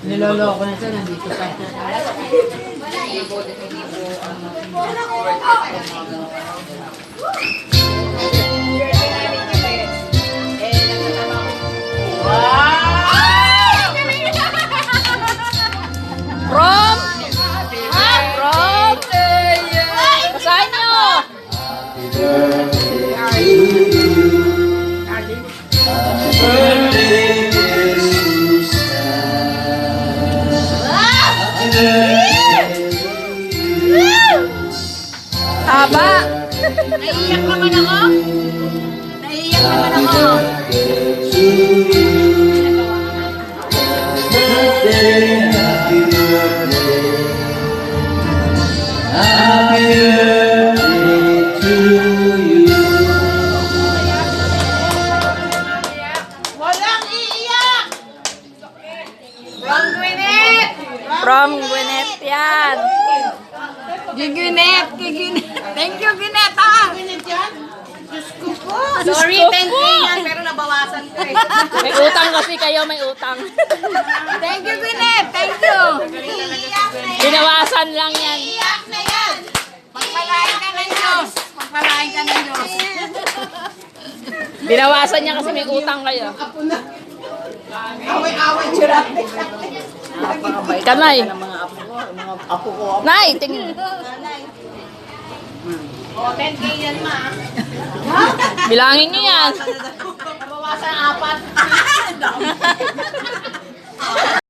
Niloloko na siya, nandito pa. From? From? Basahin nyo! Haba! Naiiyak naman ako. Naiiyak naman ako. Walang iiyak! From Gwyneth! From Gwyneth yan. Gwyneth! Thank you, Gwyneth! Ah! Gwyneth yan? Diyos ko po! Sorry, Diyos ko 10K po. yan, pero nabawasan ko eh. May utang kasi kayo, may utang. Thank you, Gwyneth! Thank you! Iiyak na yan! Binawasan lang yan. Iiyak na yan! Magpalain ka ng Diyos! Magpalain ka ng Diyos! Binawasan niya kasi may utang kayo. Away-away, churat! Kanay. Mga apo ko. Nay, tingin. O, 10K yan, ma. Bilangin niyo yan. Nabawasan 4.